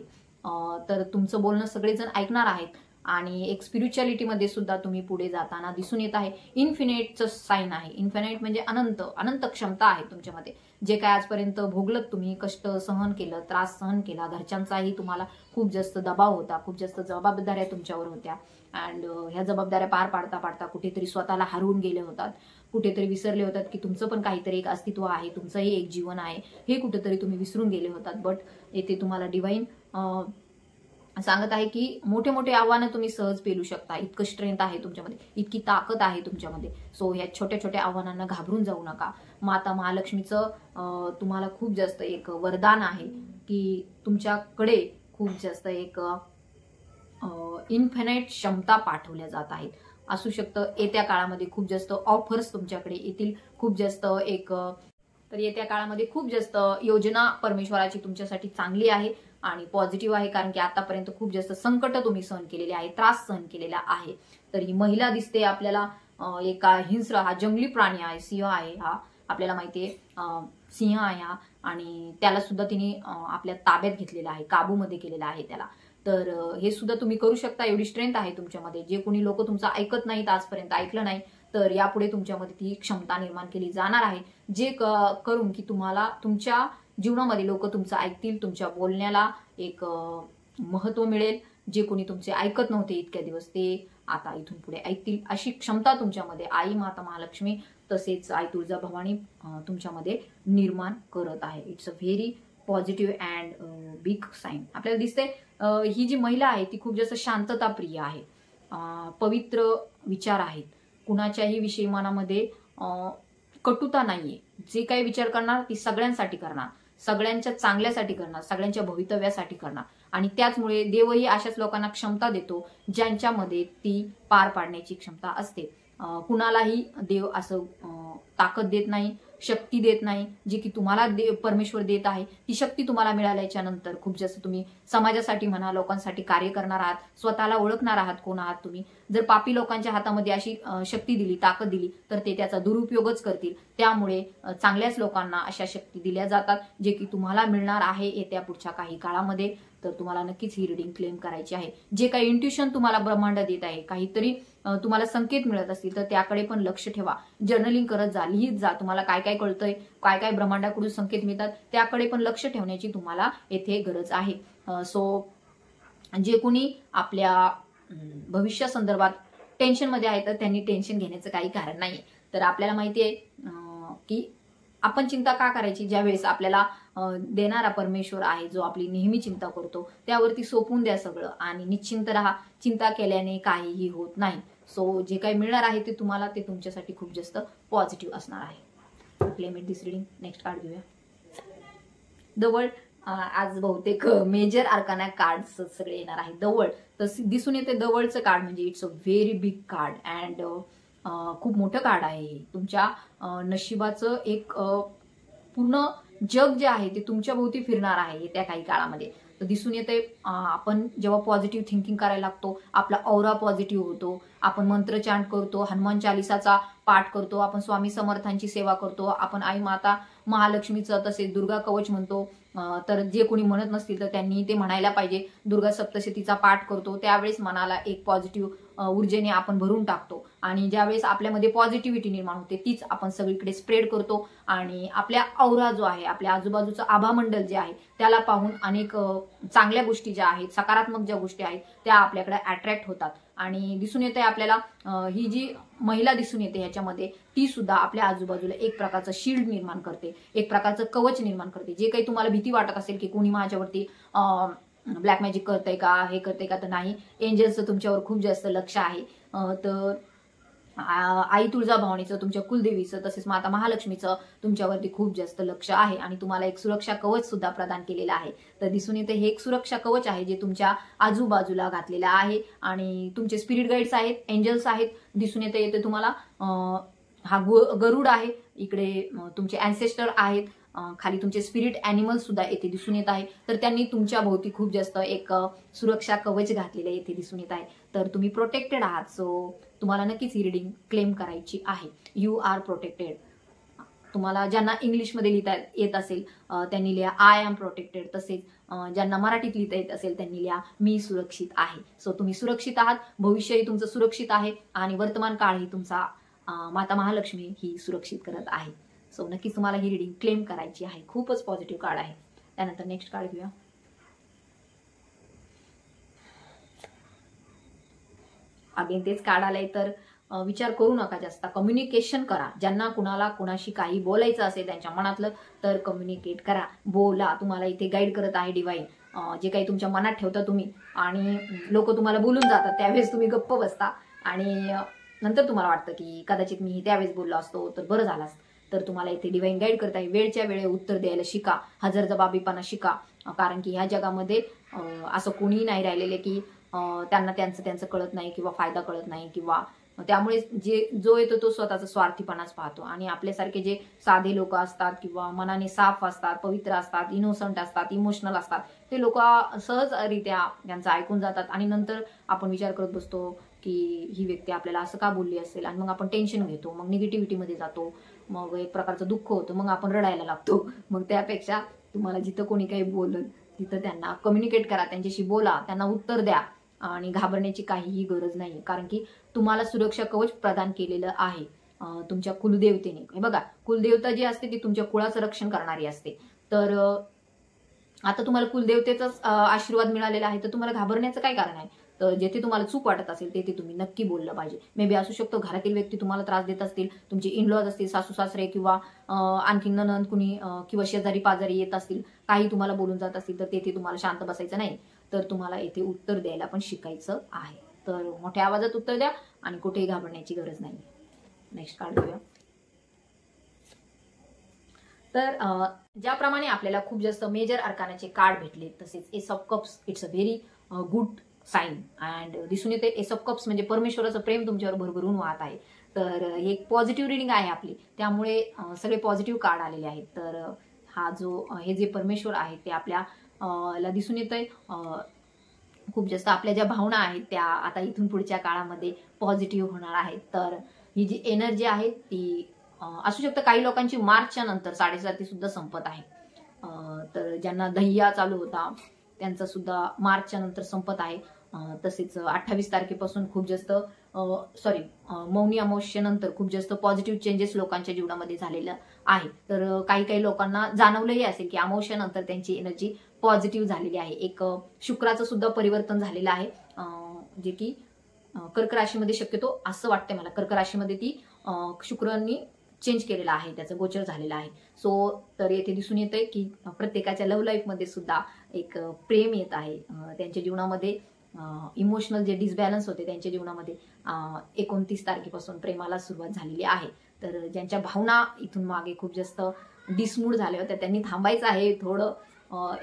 तर तुमचं बोलणं सगळेजण ऐकणार आहेत. आणि एक स्पिरिच्युअलिटीमध्ये सुद्धा तुम्ही पुढे जाताना दिसून येत आहे. इन्फिनिटचं साईन आहे. इन्फिनिट म्हणजे अनंत, अनंत क्षमता आहे तुमच्यामध्ये. जे काय आजपर्यंत भोगलत तुम्ही, कष्ट सहन केलं, त्रास सहन केला, घरच्यांचाही तुम्हाला खूप जास्त दबाव होता, खूप जास्त जबाबदाऱ्या तुमच्यावर होत्या अँड ह्या जबाबदाऱ्या पार पाडता पाडता कुठेतरी स्वतःला हरवून गेले होतात, कुठेतरी विसरले होतात की तुमचं पण काहीतरी एक अस्तित्व आहे, तुमचंही एक जीवन आहे, हे कुठेतरी तुम्ही विसरून गेले होतात. बट येथे तुम्हाला डिवाइन सांगत आहे की मोठे मोठे आव्हानं तुम्ही सहज पेलू शकता. इतकं स्ट्रेंथ आहे तुमच्यामध्ये, इतकी ताकद आहे तुमच्यामध्ये. सो ह्या छोट्या छोट्या आव्हानांना घाबरून जाऊ नका. माता महालक्ष्मीचं तुम्हाला खूप जास्त एक वरदान आहे की तुमच्याकडे खूप जास्त एक इन्फिनिट क्षमता पाठवल्या जात आहेत. असू शकतं येत्या काळामध्ये खूप जास्त ऑफर्स तुमच्याकडे येतील, खूप जास्त एक तर येत्या काळामध्ये खूप जास्त योजना परमेश्वराची तुमच्यासाठी चांगली आहे आणि पॉझिटिव्ह आहे. कारण की आतापर्यंत खूप जास्त संकट तुम्ही सहन केलेले आहे, त्रास सहन केलेला आहे. तर ही महिला दिसते आपल्याला, एका हिंस्र, हा जंगली प्राणी आहे, सिंह आहे हा, आपल्याला माहितीये सिंह आहे हा, आणि त्याला सुद्धा तिने आपल्या ताब्यात घेतलेला आहे, काबूमध्ये केलेला आहे त्याला. तर हे सुद्धा तुम्ही करू शकता. एवढी स्ट्रेंथ आहे तुमच्यामध्ये. जे कोणी लोक तुमचं ऐकत नाहीत, आजपर्यंत ऐकलं नाही, तर यापुढे तुमच्यामध्ये ती क्षमता निर्माण केली जाणार आहे, जे करून की तुम्हाला तुमच्या जीवनामध्ये लोक तुमचं ऐकतील, तुमच्या बोलण्याला एक महत्व मिळेल. जे कोणी तुमचे ऐकत नव्हते इतक्या दिवस, ते आता इथून पुढे ऐकतील, अशी क्षमता तुमच्यामध्ये आई माता महालक्ष्मी तसेच आई तुळजाभवानी तुमच्यामध्ये निर्माण करत आहे. It's a very positive and big sign. आपल्याला दिसते ही जी महिला आहे ती खूप जास्त शांतता प्रिय आहे, पवित्र विचार आहेत, कुणाच्याही विषयी मनामध्ये कटुता नाहीये. जे काही विचार करणार ती सगळ्यांसाठी करणार, सगळ्यांच्या चांगल्यासाठी करणार, सगळ्यांच्या भवितव्यासाठी करणार. आणि त्याचमुळे देवही अशाच लोकांना क्षमता देतो ज्यांच्यामध्ये ती पार पाडण्याची क्षमता असते. कुणालाही देव असं ताकद देत नाही, शक्ती देत नाही, जी की तुम्हाला परमेश्वर देत आहे. ती शक्ती तुम्हाला मिळाल्याच्या नंतर खूप जास्त तुम्ही समाजासाठी म्हणा, लोकांसाठी कार्य करणार आहात, स्वतःला ओळखणार आहात कोण आहात तुम्ही. जर पापी लोकांच्या हातामध्ये अशी शक्ती दिली, ताकद दिली, तर ते त्याचा दुरुपयोगच करतील. त्यामुळे चांगल्याच लोकांना अशा शक्ती दिल्या जातात, जे की तुम्हाला मिळणार आहे येत्या पुढच्या काही काळामध्ये. तर तुम्हाला नक्कीच ही रिडिंग क्लेम करायची आहे. जे काही इंट्युशन तुम्हाला ब्रह्मांड देत आहे, काहीतरी तुम्हाला संकेत मिळत असतील तर त्याकडे पण लक्ष ठेवा. जर्नलिंग करत जा, लिहित जा. तुम्हाला काय काय कळतंय, काय काय ब्रह्मांडाकडून संकेत मिळतात, त्याकडे पण लक्ष ठेवण्याची तुम्हाला येथे गरज आहे. सो जे कोणी आपल्या भविष्यासंदर्भात टेन्शनमध्ये आहे तर त्यांनी टेन्शन घेण्याचं काही कारण नाही. तर आपल्याला माहिती आहे की आपण चिंता का करायची, ज्यावेळेस आपल्याला देणारा परमेश्वर आहे, जो आपली नेहमी चिंता करतो, त्यावरती सोपून द्या सगळं आणि निश्चिंत राहा. चिंता केल्याने काहीही होत नाही. सो जे काही मिळणार आहे ते तुम्हाला, ते तुमच्यासाठी खूप जास्त पॉझिटिव्ह असणार आहे. Claim it this reading. Next card घेऊया. The world. आज बहुतेक मेजर आर्काना कार्ड सगळे येणार आहे. द वर्ल्ड तर दिसून येते. द वर्ल्डचं कार्ड म्हणजे it's a very big card and खूप मोठं कार्ड आहे. तुमच्या नशिबाचं एक पूर्ण जग जे आहे ते तुमच्या भोवती फिरणार आहे येत्या काही काळामध्ये. तर दिसून येते आपण जेव्हा पॉझिटिव्ह थिंकिंग करायला लागतो, आपला औरा पॉझिटिव्ह होतो. आपण मंत्र चांट करतो, हनुमान चालिसाचा पाठ करतो, आपण स्वामी समर्थांची सेवा करतो, आपण आई माता महालक्ष्मीचं तसेच दुर्गा कवच म्हणतो. तर जे कोणी म्हणत नसतील तर त्यांनी ते म्हणायला पाहिजे. दुर्गा सप्तशतीचा पाठ करतो, त्यावेळेस मनाला एक पॉझिटिव्ह ऊर्जेने आपण भरून टाकतो आणि ज्यावेळेस आपल्यामध्ये पॉझिटिव्हिटी निर्माण होते तीच आपण सगळीकडे स्प्रेड करतो आणि आपल्या औरा जो आहे, आपल्या आजूबाजूचं आभामंडल जे आहे त्याला पाहून अनेक चांगल्या गोष्टी ज्या आहेत, सकारात्मक ज्या गोष्टी आहेत त्या आपल्याकडे अट्रॅक्ट होतात. आणि दिसून येते आपल्याला ही जी महिला दिसून येते ह्याच्यामध्ये, ती सुद्धा आपल्या आजूबाजूला एक प्रकारचं शिल्ड निर्माण करते, एक प्रकारचं कवच निर्माण करते. जे काही तुम्हाला भीती वाटत असेल की कोणी माझ्यावरती ब्लॅक मॅजिक करतंय का, हे करतंय का, तर नाही. एंजल्सचं तुमच्यावर खूप जास्त लक्ष आहे. तर आई तुळजाभवानीचं, तुमच्या कुलदेवीचं तसेच माता महालक्ष्मीचं तुमच्यावरती खूप जास्त लक्ष आहे आणि तुम्हाला एक सुरक्षा कवच सुद्धा प्रदान केलेलं आहे. तर दिसून येते हे एक सुरक्षा कवच आहे जे तुमच्या आजूबाजूला घातलेलं आहे आणि तुमचे स्पिरिट गाईड्स आहेत, एंजल्स आहेत. दिसून येते तुम्हाला हा गरुड आहे, इकडे तुमचे अँसेस्टर आहेत, खाली तुमचे स्पिरिट ॲनिमल सुद्धा येथे दिसून येत आहे. तर त्यांनी तुमच्या भोवती खूप जास्त एक सुरक्षा कवच घातलेलं येथे दिसून येत आहे. तर तुम्ही प्रोटेक्टेड आहात. सो तुम्हाला नक्कीच ही रिडिंग क्लेम करायची आहे. You are protected. तुम्हाला ज्यांना इंग्लिशमध्ये लिहिता येत असेल त्यांनी लिहा आय एम प्रोटेक्टेड. तसेच ज्यांना मराठीत लिहिता येत असेल त्यांनी लिहा, मी सुरक्षित आहे. सो तुम्ही सुरक्षित आहात, भविष्यही तुमचं सुरक्षित आहे आणि वर्तमान काळही तुमचा माता महालक्ष्मी ही सुरक्षित करत आहे. सो नक्कीच तुम्हाला ही रिडिंग क्लेम करायची आहे. खूपच पॉझिटिव्ह कार्ड आहे. त्यानंतर नेक्स्ट कार्ड घेऊया. अगेन तेच कार्ड आलंय, तर विचार करू नका जास्त, कम्युनिकेशन करा. ज्यांना कुणाला कुणाशी काही बोलायचं असेल त्यांच्या मनातलं तर कम्युनिकेट करा, बोला. तुम्हाला इथे गाईड करत आहे डिवाइन. जे काही तुमच्या मनात ठेवता तुम्ही आणि लोक तुम्हाला बोलून जातात त्यावेळेस तुम्ही गप्प बसता आणि नंतर तुम्हाला वाटतं की कदाचित मी त्यावेळेस बोललो असतो तर बरं झालं असतं. तर तुम्हाला इथे डिवाइन गाईड करत आहे, वेळच्या वेळे उत्तर द्यायला शिका, हजरजबाबीपणा शिका. कारण की ह्या जगामध्ये असं कोणी नाही राहिलेले की त्यांना त्यांचं कळत नाही किंवा फायदा कळत नाही, किंवा त्यामुळे जो येतो तो स्वतःचा स्वार्थीपणाच पाहतो. आणि आपल्यासारखे जे साधे लोक असतात किंवा मनाने साफ असतात, पवित्र असतात, इनोसंट असतात, इमोशनल असतात, ते लोक सहजरित्या त्यांचं ऐकून जातात आणि नंतर आपण विचार करत बसतो की ही व्यक्ती आपल्याला असं का बोलली असेल, आणि मग आपण टेन्शन घेतो, मग निगेटिव्हिटीमध्ये जातो, मग एक प्रकारचं दुःख होतं, मग आपण रडायला लागतो. मग त्यापेक्षा तुम्हाला जिथं कोणी काही बोललं तिथं त्यांना कम्युनिकेट करा, त्यांच्याशी बोला, त्यांना उत्तर द्या आणि घाबरण्याची काहीही गरज नाही. कारण की तुम्हाला सुरक्षा कवच प्रदान केलेलं आहे तुमच्या कुलदेवतेने. हे बघा, कुलदेवता जी असते ती तुमच्या कुळाचं रक्षण करणारी असते. तर आता तुम्हाला कुलदेवतेचाच आशीर्वाद मिळालेला आहे, तर तुम्हाला घाबरण्याचं काय कारण आहे? तर जेथे तुम्हाला चूक वाटत असेल तेथे तुम्ही नक्की बोललं पाहिजे. मे बी असू शकतो घरातील व्यक्ती तुम्हाला त्रास देत असतील, तुमचे इनलॉज असतील, सासू सासरे किंवा आणखी नणंद कुणी किंवा शेजारी पाजारी येत असतील, काही तुम्हाला बोलून जात असतील, तर तेथे तुम्हाला शांत बसायचं नाही, तर तुम्हाला येथे उत्तर द्यायला पण शिकायचं आहे. तर मोठ्या आवाजात उत्तर द्या आणि कुठेही घाबरण्याची गरज नाही. नेक्स्ट कार्ड घेऊया. तर ज्याप्रमाणे आपल्याला खूप जास्त मेजर अर्कानाचे कार्ड भेटले, तसेच ace of cups, it's a very good sign and दिसून येते. एस ऑफ कप्स म्हणजे परमेश्वराचं प्रेम तुमच्यावर भरभरून वाहत आहे. तर ही एक पॉझिटिव्ह रिडिंग आहे आपली, त्यामुळे सगळे पॉझिटिव्ह कार्ड आलेले आहेत. तर हे जे परमेश्वर आहे ते आपल्याला दिसून येत आहे. खूप जास्त आपल्या ज्या भावना आहेत त्या आता इथून पुढच्या काळामध्ये पॉझिटिव्ह होणार आहेत. तर ही जी एनर्जी आहे ती असू शकतं काही लोकांची मार्चच्या नंतर 7.5 सुद्धा संपत आहे. तर ज्यांना दह्या चालू होता त्यांचा सुद्धा मार्चच्या नंतर संपत आहे. तसेच 28 तारखेपासून खूप जास्त मौनी अमावस्येनंतर खूप जास्त पॉझिटिव्ह चेंजेस लोकांच्या जीवनामध्ये झालेलं आहे. तर काही लोकांना जाणवलंही असेल की अमावस्येनंतर त्यांची एनर्जी पॉझिटिव्ह झालेली आहे. एक शुक्राचं सुद्धा परिवर्तन झालेलं आहे, जे की कर्क राशीमध्ये शक्यतो असं वाटतंय मला, कर्क राशीमध्ये ती शुक्रांनी चेंज केलेला आहे, त्याचं गोचर झालेलं आहे. सो तर येथे दिसून येतंय की प्रत्येकाच्या लव्ह लाईफमध्ये सुद्धा एक प्रेम येत आहे. त्यांच्या जीवनामध्ये इमोशनल जे डिसबॅलन्स होते त्यांच्या जीवनामध्ये 29 तारखेपासून प्रेमाला सुरुवात झालेली आहे. तर ज्यांच्या भावना इथून मागे खूप जास्त डिसमूड झाल्या होत्या त्यांनी थांबायचं आहे थोडं.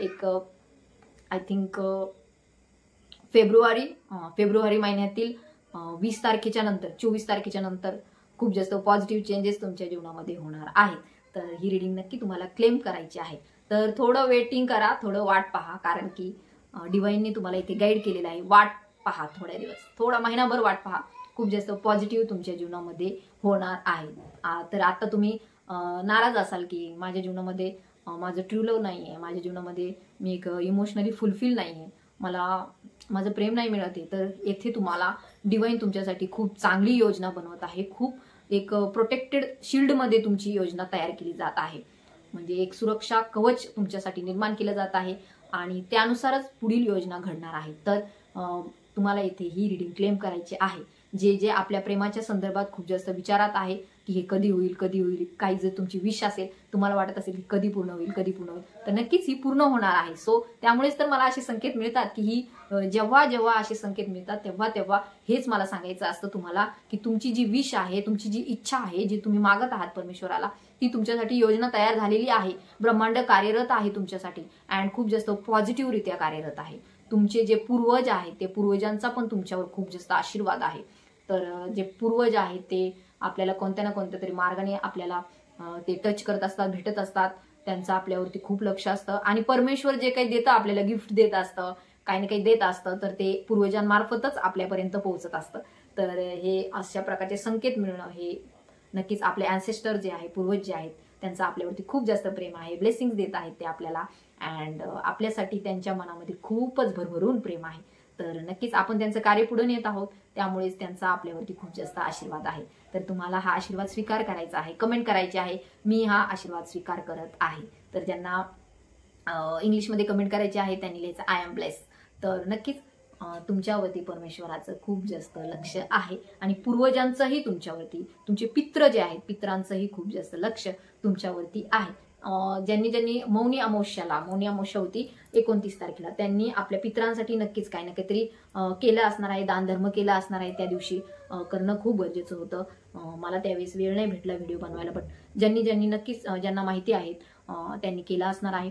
एक आय थिंक फेब्रुवारी महिन्यातील 20 तारखेच्या नंतर 24 तारखेच्या नंतर खूप जास्त पॉझिटिव्ह चेंजेस तुमच्या जीवनामध्ये होणार आहेत. तर ही रिडिंग नक्की तुम्हाला क्लेम करायची आहे. तर थोडं वेटिंग करा, थोडं वाट पहा, कारण की डिवाइनने तुम्हाला इथे गाईड केलेलं आहे. वाट पहा, थोड्या दिवस, थोडा महिनाभर वाट पहा. खूप जास्त पॉझिटिव्ह तुमच्या जीवनामध्ये होणार आहे. तर आता तुम्ही नाराज असाल की माझ्या जीवनामध्ये माझं ट्रू लव्ह नाही आहे, माझ्या जीवनामध्ये मी एक इमोशनली फुलफिल नाही आहे, मला माझं प्रेम नाही मिळत आहे. तर येथे तुम्हाला डिवाइन तुमच्यासाठी खूप चांगली योजना बनवत आहे. खूप एक प्रोटेक्टेड शिल्डमध्ये तुमची योजना तयार केली जात आहे. म्हणजे एक सुरक्षा कवच तुमच्यासाठी निर्माण केलं जात आहे आणि त्यानुसारच पुढील योजना घडणार आहे. तर तुम्हाला इथे ही रिडिंग क्लेम करायची आहे. जे आपल्या प्रेमाच्या संदर्भात खूप जास्त विचारात आहे की हे कधी होईल, काही जर तुमची विश असेल, तुम्हाला वाटत असेल की कधी पूर्ण होईल, तर नक्कीच ही पूर्ण होणार आहे. सो त्यामुळेच तर मला असे संकेत मिळतात की ही जेव्हा असे संकेत मिळतात तेव्हा हेच मला सांगायचं असतं तुम्हाला की तुमची जी विश आहे, तुमची जी इच्छा आहे, जी तुम्ही मागत आहात परमेश्वराला, ती तुमच्यासाठी योजना तयार झालेली आहे. ब्रह्मांड कार्यरत आहे तुमच्यासाठी अँड खूप जास्त पॉझिटिव्ह रित्या कार्यरत आहे. तुमचे जे पूर्वज आहेत ते पूर्वजांचा पण तुमच्यावर खूप जास्त आशीर्वाद आहे. तर जे पूर्वज आहेत ते आपल्याला कोणत्या ना कोणत्या तरी मार्गाने आपल्याला ते टच करत असतात, भेटत असतात, त्यांचं आपल्यावरती खूप लक्ष असतं आणि परमेश्वर जे काही देतं आपल्याला, गिफ्ट देत असतं, काही ना काही देत असतं, तर ते पूर्वजांमार्फतच आपल्यापर्यंत पोहोचत असतं. तर हे अशा प्रकारचे संकेत मिळणं हे नक्कीच आपले अँसेस्टर जे आहे, पूर्वज जे आहेत, त्यांचं आपल्यावरती खूप जास्त प्रेम आहे, ब्लेसिंग्स देत आहेत ते आपल्याला अँड आपल्यासाठी त्यांच्या मनामध्ये खूपच भरभरून प्रेम आहे. तर नक्कीच आपण त्यांचं कार्य पुढे नेत आहोत, त्यामुळेच त्यांचा आपल्यावरती खूप जास्त आशीर्वाद आहे. तर तुम्हाला हा आशीर्वाद स्वीकार करायचा आहे, कमेंट करायची आहे, मी हा आशीर्वाद स्वीकार करत आहे. तर ज्यांना इंग्लिशमध्ये कमेंट करायची आहे त्यांनी लिहायचं आय एम ब्लेस्ड. तर नक्कीच तुमच्यावरती परमेश्वराचं खूप जास्त लक्ष आहे आणि पूर्वजांचंही तुमच्यावरती, तुमचे पित्र जे आहेत पित्रांचंही खूप जास्त लक्ष तुमच्यावरती आहे. ज्यांनी मौनी अमावस्या होती 29 तारखेला, त्यांनी आपल्या पित्रांसाठी नक्कीच काही ना काहीतरी केलं असणार आहे, दानधर्म केला असणार आहे. त्या दिवशी करणं खूप गरजेचं होतं. मला त्यावेळेस वेळ नाही भेटला व्हिडिओ बनवायला, पण ज्यांनी नक्कीच ज्यांना माहिती आहेत त्यांनी केला असणार आहे.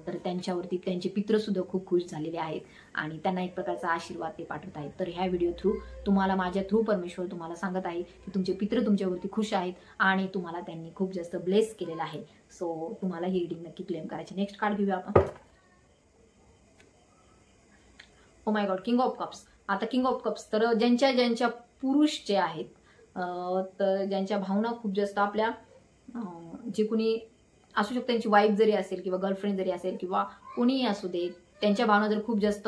तर त्यांच्यावरती त्यांचे पित्र सुद्धा खूप खुश झालेले आहेत आणि त्यांना एक प्रकारचा आशीर्वाद ते पाठवत आहेत. तर ह्या व्हिडिओ थ्रू तुम्हाला, माझ्या थ्रू परमेश्वर तुम्हाला सांगत आहे की तुमचे पित्र तुमच्यावरती खुश आहेत आणि तुम्हाला त्यांनी खूप जास्त ब्लेस केलेलं आहे. सो तुम्हाला ही रीडिंग नक्की क्लेम करायची. नेक्स्ट कार्ड घेऊया आपण. Oh my God, king of cups. आता किंग ऑफ कप्स, तर ज्यांच्या पुरुष जे आहेत, तर ज्यांच्या भावना खूप जास्त आपल्या, जे कुणी असू शकतं, त्यांची वाईफ जरी असेल किंवा गर्लफ्रेंड जरी असेल किंवा कोणीही असू दे, त्यांच्या भावना जर खूप जास्त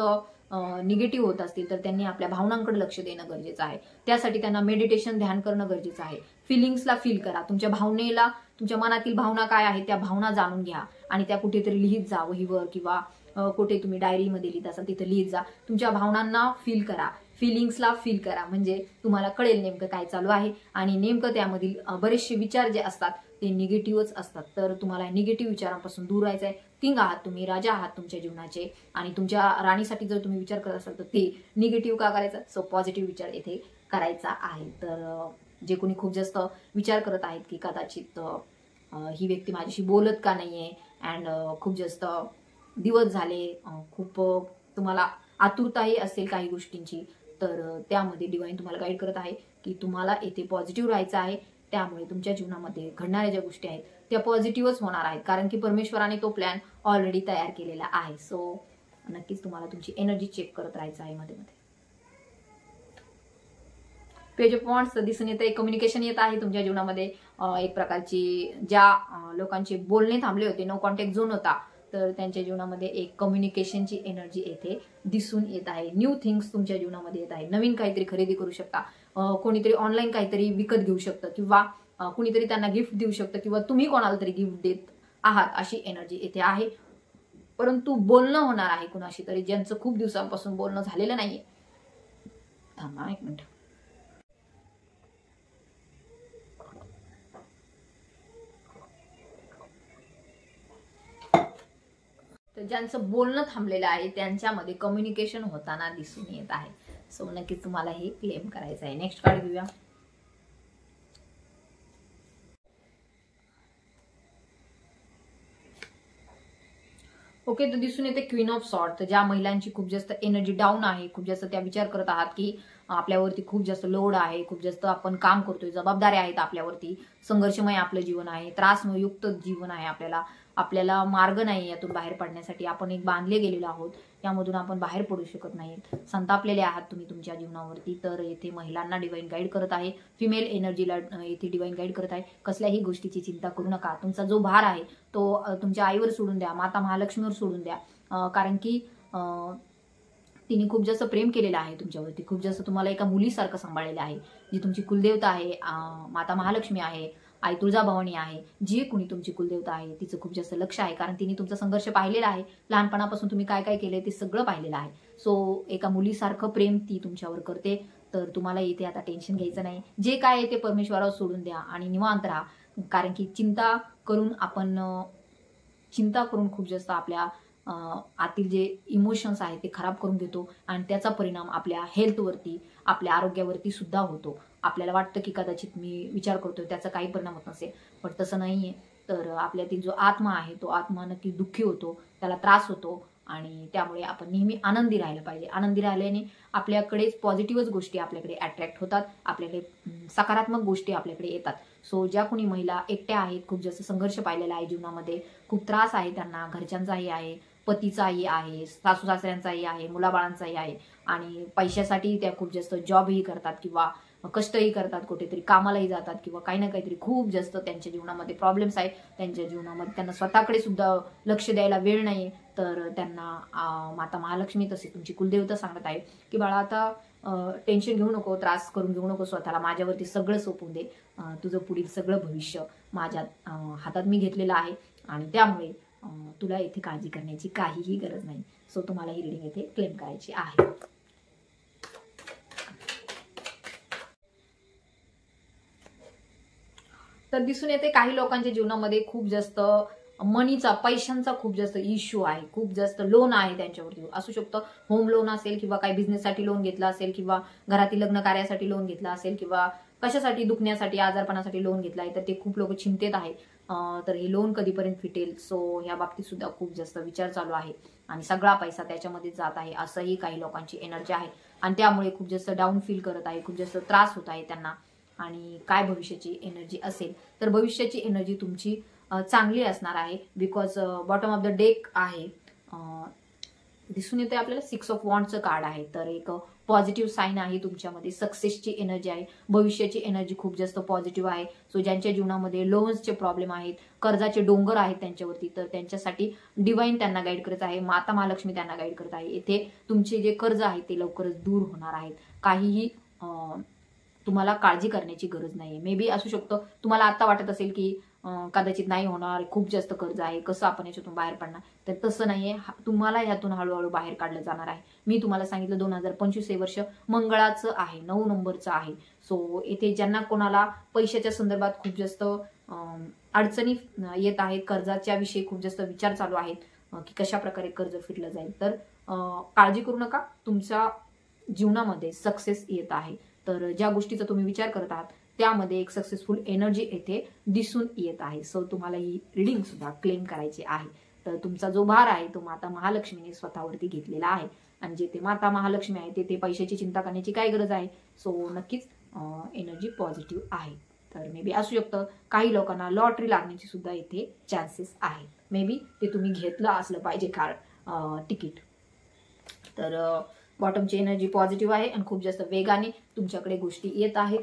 निगेटिव्ह होत असतील तर त्यांनी आपल्या भावनांकडे लक्ष देणं गरजेचं आहे. त्यासाठी त्यांना मेडिटेशन, ध्यान करणं गरजेचं आहे. फिलिंग्सला फील करा, तुमच्या भावनेला, तुमच्या मनातील भावना काय आहे त्या भावना जाणून घ्या आणि त्या कुठेतरी लिहित जा, वहीवर किंवा कुठे तुम्ही डायरीमध्ये लिहित असाल तिथे लिहित जा. तुमच्या भावनांना फील करा, फिलिंग्सला फील करा, म्हणजे तुम्हाला कळेल नेमकं काय चालू आहे आणि नेमकं त्यामधील बरेचसे विचार जे असतात ते निगेटिव्हच असतात. तर तुम्हाला निगेटिव्ह विचारांपासून दूर राहायचं आहे. किंग आहात तुम्ही, राजा आहात तुमच्या जीवनाचे आणि तुमच्या राणीसाठी जर तुम्ही विचार करत असाल तर ते निगेटिव्ह का करायचं, सो पॉझिटिव्ह विचार येथे करायचा आहे. तर जे कोणी खूप जास्त विचार करत आहेत की कदाचित ही व्यक्ती माझ्याशी बोलत का नाहीये अँड खूप जास्त दिवस झाले, खूप तुम्हाला आतुरताही असेल काही गोष्टींची, तर त्यामध्ये डिवाइन तुम्हाला गाईड करत आहे की तुम्हाला येथे पॉझिटिव्ह राहायचं आहे. त्यामुळे तुमच्या जीवनामध्ये घडणाऱ्या ज्या गोष्टी आहेत त्या पॉझिटिव्हच होणार आहेत, कारण की परमेश्वराने तो प्लॅन ऑलरेडी तयार केलेला आहे. सो नक्कीच तुम्हाला तुमची एनर्जी चेक करत राहायचं आहे मध्ये मध्ये. पेज ऑफ वॉन्ड्स दिसून येतं, एक कम्युनिकेशन येत आहे तुमच्या जीवनामध्ये. एक प्रकारची ज्या लोकांचे बोलणे थांबले होते, नो कॉन्टॅक्ट झोन होता, तर त्यांच्या जीवनामध्ये एक कम्युनिकेशनची एनर्जी येथे दिसून येत आहे. न्यू थिंग्स तुमच्या जीवनामध्ये येत आहे. नवीन काहीतरी खरेदी करू शकता, कोणीतरी ऑनलाईन काहीतरी विकत घेऊ शकतं किंवा कुणीतरी त्यांना गिफ्ट देऊ शकतं किंवा तुम्ही कोणाला तरी गिफ्ट देत आहात, अशी एनर्जी येथे आहे. परंतु बोलणं होणार आहे कुणाशी तरी, ज्यांचं खूप दिवसांपासून बोलणं झालेलं नाहीये. थांबा एक मिनिट. तर ज्यांचं बोलणं थांबलेलं आहे त्यांच्यामध्ये कम्युनिकेशन होताना दिसून येत आहे. सो नक्कीच तुम्हाला हे क्लेम करायचं आहे. नेक्स्ट कार्ड घेऊया. ओके, तर दिसून येते क्वीन ऑफ सॉर्ड. तर ज्या महिलांची खूप जास्त एनर्जी डाऊन आहे, खूप जास्त त्या विचार करत आहात की आपल्यावरती खूप जास्त लोड आहे, खूप जास्त आपण काम करतोय, जबाबदाऱ्या आहेत आपल्यावरती, संघर्षमय आपलं जीवन आहे, त्रासयुक्त जीवन आहे, आपल्याला मार्ग नाही यातून बाहेर पडण्यासाठी. आपण एक बांधले गेलेलो आहोत, यामधून आपण बाहेर पडू शकत नाही, संतापलेले आहात तुम्ही तुमच्या जीवनावरती. तर येथे महिलांना डिवाइन गाईड करत आहे, फिमेल एनर्जीला येथे डिवाइन गाईड करत आहे. कसल्याही गोष्टीची चिंता करू नका. तुमचा जो भार आहे तो तुमच्या आईवर सोडून द्या, माता महालक्ष्मीवर सोडून द्या, कारण की तिने खूप जास्त प्रेम केलेलं आहे तुमच्यावरती, खूप जास्त तुम्हाला एका मुलीसारखं सांभाळलेलं आहे. जी तुमची कुलदेवता आहे, माता महालक्ष्मी आहे, आई तुळजाभवानी आहे, जी कुणी तुमची कुलदेवता आहे तिचं खूप जास्त लक्ष आहे, कारण तिने तुमचा संघर्ष पाहिलेला आहे. लहानपणापासून तुम्ही काय काय केलंय ते सगळं पाहिलेलं आहे. सो एका मुलीसारखं प्रेम ती तुमच्यावर करते. तर तुम्हाला इथे आता टेन्शन घ्यायचं नाही, जे काय आहे ते परमेश्वरावर सोडून द्या आणि निवांत राहा, कारण की चिंता करून खूप जास्त आपल्या आतील जे इमोशन्स आहेत ते खराब करून घेतो आणि त्याचा परिणाम आपल्या हेल्थवरती, आपल्या आरोग्यावरती सुद्धा होतो. आपल्याला वाटतं की कदाचित मी विचार करतोय त्याचा काही परिणाम होत नसेल, पण तसं नाहीये. तर आपल्यातील जो आत्मा आहे तो आत्मा नक्की दुःखी होतो, त्याला त्रास होतो आणि त्यामुळे आपण नेहमी आनंदी राहायला पाहिजे. आनंदी राहिल्याने आपल्याकडेच पॉझिटिव्हच गोष्टी आपल्याकडे अट्रॅक्ट होतात, आपल्याकडे सकारात्मक गोष्टी आपल्याकडे येतात. सो ज्या कोणी महिला एकट्या आहेत, खूप जास्त संघर्ष पाहिलेला आहे जीवनामध्ये, खूप त्रास आहे त्यांना, घरच्यांचाही आहे, पतीचाही आहे, सासू सासऱ्यांचाही आहे, मुलाबाळांचाही आहे आणि पैशासाठी त्या खूप जास्त जॉबही करतात किंवा कष्टही करतात, कुठेतरी कामालाही जातात किंवा काही ना काहीतरी खूप जास्त त्यांच्या जीवनामध्ये प्रॉब्लेम्स आहेत, त्यांच्या जीवनामध्ये त्यांना स्वतःकडे सुद्धा लक्ष द्यायला वेळ नाही, तर त्यांना माता महालक्ष्मी तसे तुमची कुलदेवता सांगत आहे की बाळा आता टेन्शन घेऊ नको, त्रास करून घेऊ नको स्वतःला, माझ्यावरती सगळं सोपवून दे, तुझं पुढील सगळं भविष्य माझ्या हातात मी घेतलेलं आहे आणि त्यामुळे तुला येथे काळजी करण्याची काहीही गरज नाही. सो तुम्हाला ही रीडिंग येथे क्लेम करायची आहे. तर दिसून येते काही लोकांच्या जीवनामध्ये खूप जास्त मनीचा, पैशांचा खूप जास्त इश्यू आहे, खूप जास्त लोन आहे त्यांच्यावरती. असू शकतं होम लोन असेल किंवा काही बिझनेससाठी लोन घेतला असेल किंवा घरातील लग्न कार्यासाठी लोन घेतला असेल किंवा कशासाठी, दुखण्यासाठी, आजारपणासाठी लोन घेतलाय, तर ते खूप लोक चिंतेत आहे. तर हे लोन कधीपर्यंत फिटेल. सो ह्या बाबतीत सुद्धा खूप जास्त विचार चालू आहे आणि सगळा पैसा त्याच्यामध्ये जात आहे असंही काही लोकांची एनर्जी आहे आणि त्यामुळे खूप जास्त डाऊन फील करत आहे, खूप जास्त त्रास होत आहे त्यांना. आणि काय भविष्याची एनर्जी असेल तर भविष्याची एनर्जी तुमची चांगली असणार आहे. Because bottom of the deck आहे, दिसून येते आपल्याला 6 ऑफ वॉन्डचं कार्ड आहे. तर एक पॉझिटिव्ह साईन आहे तुमच्यामध्ये, सक्सेसची एनर्जी आहे, भविष्याची एनर्जी खूप जास्त पॉझिटिव्ह आहे. सो ज्यांच्या जीवनामध्ये लोन्सचे प्रॉब्लेम आहेत, कर्जाचे डोंगर आहेत त्यांच्यावरती, तर त्यांच्यासाठी डिवाइन त्यांना गाईड करत आहे, माता महालक्ष्मी त्यांना गाईड करत आहे. येथे तुमचे जे कर्ज आहे ते लवकरच दूर होणार आहेत. काहीही तुम्हाला काळजी करण्याची गरज नाही. मे बी असू शकतं तुम्हाला आता वाटत असेल की कदाचित नाही होणार, खूप जास्त कर्ज आहे, कसं आपण याच्यातून बाहेर पडणार, तर तसं नाहीये. तुम्हाला यातून हळूहळू बाहेर काढलं जाणार आहे. मी तुम्हाला सांगितलं 2025 हे वर्ष मंगळाचं आहे, 9 नंबरचं आहे. सो येथे ज्यांना कोणाला पैशाच्या संदर्भात खूप जास्त अडचणी येत आहेत, कर्जाच्या विषयी खूप जास्त विचार चालू आहेत की कशा प्रकारे कर्ज फिरलं जाईल, तर काळजी करू नका, तुमच्या जीवनामध्ये सक्सेस येत आहे. तर ज्या गोष्टीचा तुम्ही विचार करत आहात त्यामध्ये एक सक्सेसफुल एनर्जी येथे दिसून येत आहे. सो तुम्हाला ही रीडिंग सुद्धा क्लेम करायची आहे. तर तुमचा जो भार आहे तो माता महालक्ष्मीने स्वतःवरती घेतलेला आहे आणि जेथे माता महालक्ष्मी आहे तेथे पैशाची चिंता करण्याची काय गरज आहे. सो नक्कीच एनर्जी पॉझिटिव्ह आहे. तर मे बी असू शकतं काही लोकांना लॉटरी लागण्याची सुद्धा येथे चान्सेस आहेत. मे बी ते तुम्ही घेतलं असलं पाहिजे कार्ड, तिकीट. तर बॉटमची एनर्जी पॉझिटिव्ह आहे आणि खूप जास्त वेगाने तुमच्याकडे गोष्टी येत आहेत.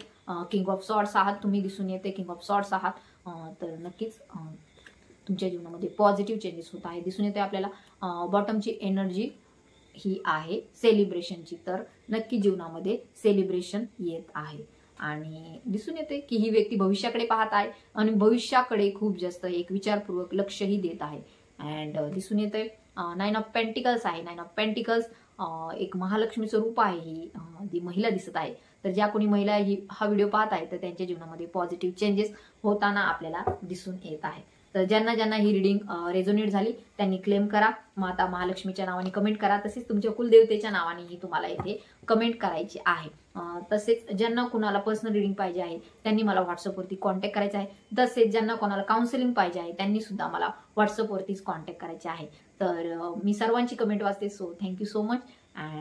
किंग ऑफ सॉर्ड्स आहात तुम्ही, दिसून येते किंग ऑफ सॉर्ड्स आहात. तर नक्कीच तुमच्या जीवनामध्ये पॉझिटिव्ह चेंजेस होत आहे. दिसून येते आपल्याला बॉटमची एनर्जी ही आहे सेलिब्रेशनची, तर नक्की जीवनामध्ये सेलिब्रेशन येत आहे. आणि दिसून येते की ही व्यक्ती भविष्याकडे पाहत आहे आणि भविष्याकडे खूप जास्त एक विचारपूर्वक लक्षही देत आहे. अँड दिसून येते 9 ऑफ पेंटिकल्स आहे. 9 ऑफ पेंटिकल्स एक महालक्ष्मीचं रूप आहे. ही जी महिला दिसत आहे, तर ज्या कोणी महिला हा व्हिडिओ पाहत आहे तर त्यांच्या जीवनामध्ये पॉझिटिव्ह चेंजेस होताना आपल्याला दिसून येत आहे. तर ज्यांना ज्यांना ही रीडिंग रेझोनेट झाली त्यांनी क्लेम करा, माता महालक्ष्मीच्या नावाने कमेंट करा, तसेच तुमच्या कुलदेवतेच्या नावानेही तुम्हाला इथे कमेंट करायची आहे. तसेच ज्यांना कुणाला पर्सनल रीडिंग पाहिजे आहे त्यांनी मला व्हॉट्सअपवरती कॉन्टॅक्ट करायचा आहे. तसेच ज्यांना कोणाला काउन्सिलिंग पाहिजे आहे त्यांनी सुद्धा मला व्हॉट्सअपवरतीच कॉन्टॅक्ट करायचे आहे. तर मी सर्वांची कमेंट वाचते. So thank you so much. And